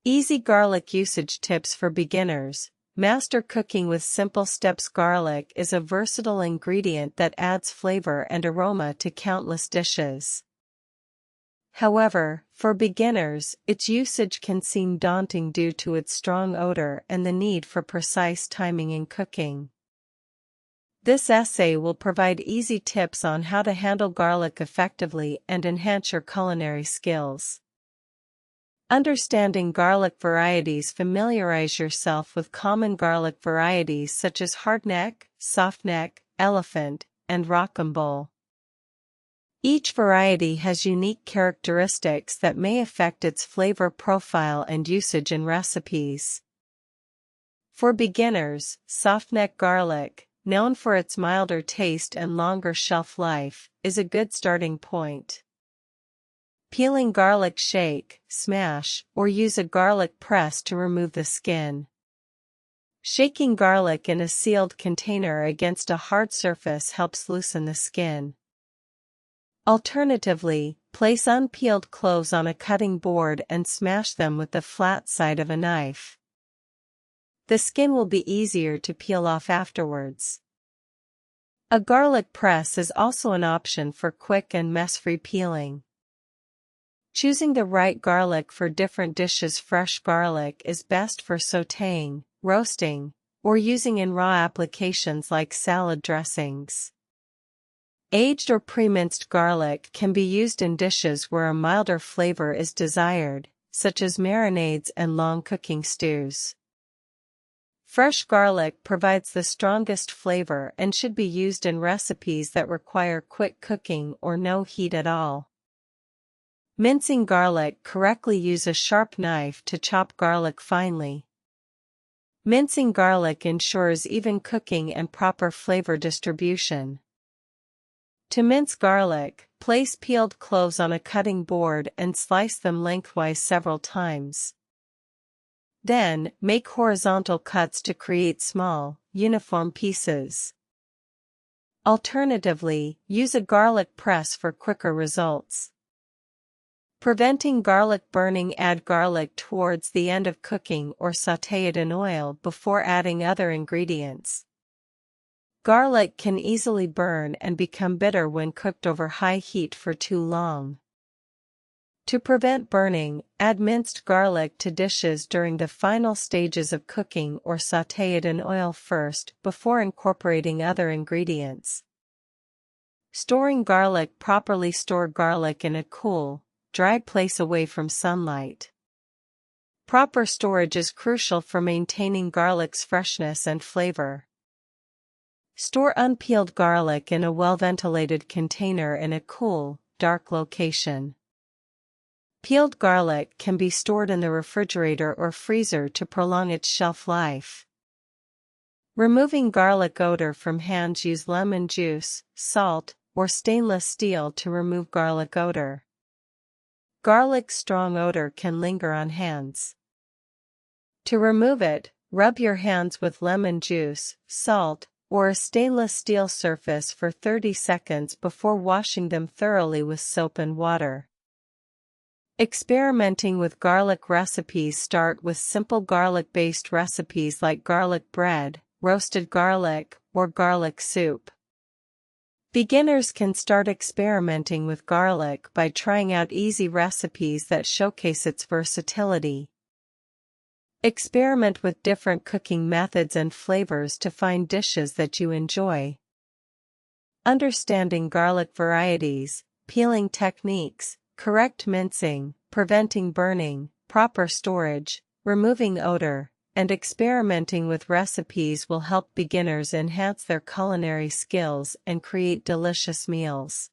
Easy garlic usage tips for beginners. Master cooking with simple steps. Garlic is a versatile ingredient that adds flavor and aroma to countless dishes. However, for beginners, its usage can seem daunting due to its strong odor and the need for precise timing in cooking. This essay will provide easy tips on how to handle garlic effectively and enhance your culinary skills. Understanding garlic varieties. Familiarize yourself with common garlic varieties such as hardneck, softneck, elephant, and rocambole. Each variety has unique characteristics that may affect its flavor profile and usage in recipes. For beginners, softneck garlic, known for its milder taste and longer shelf life, is a good starting point. Peeling garlic. Shake, smash, or use a garlic press to remove the skin. Shaking garlic in a sealed container against a hard surface helps loosen the skin. Alternatively, place unpeeled cloves on a cutting board and smash them with the flat side of a knife. The skin will be easier to peel off afterwards. A garlic press is also an option for quick and mess-free peeling. Choosing the right garlic for different dishes. Fresh garlic is best for sautéing, roasting, or using in raw applications like salad dressings. Aged or pre-minced garlic can be used in dishes where a milder flavor is desired, such as marinades and long cooking stews. Fresh garlic provides the strongest flavor and should be used in recipes that require quick cooking or no heat at all. Mincing garlic. Correctly use a sharp knife to chop garlic finely. Mincing garlic ensures even cooking and proper flavor distribution. To mince garlic, place peeled cloves on a cutting board and slice them lengthwise several times. Then, make horizontal cuts to create small, uniform pieces. Alternatively, use a garlic press for quicker results. Preventing garlic burning. Add garlic towards the end of cooking or sauté it in oil before adding other ingredients. Garlic can easily burn and become bitter when cooked over high heat for too long. To prevent burning, add minced garlic to dishes during the final stages of cooking or sauté it in oil first before incorporating other ingredients. Storing garlic properly. Store garlic in a cool, dry place away from sunlight. Proper storage is crucial for maintaining garlic's freshness and flavor. Store unpeeled garlic in a well-ventilated container in a cool, dark location. Peeled garlic can be stored in the refrigerator or freezer to prolong its shelf life. Removing garlic odor from hands. Use lemon juice, salt, or stainless steel to remove garlic odor. Garlic's strong odor can linger on hands. To remove it, rub your hands with lemon juice, salt, or a stainless steel surface for 30 seconds before washing them thoroughly with soap and water. Experimenting with garlic recipes. Start with simple garlic-based recipes like garlic bread, roasted garlic, or garlic soup. Beginners can start experimenting with garlic by trying out easy recipes that showcase its versatility. Experiment with different cooking methods and flavors to find dishes that you enjoy. Understanding garlic varieties, peeling techniques, correct mincing, preventing burning, proper storage, removing odor, and experimenting with recipes will help beginners enhance their culinary skills and create delicious meals.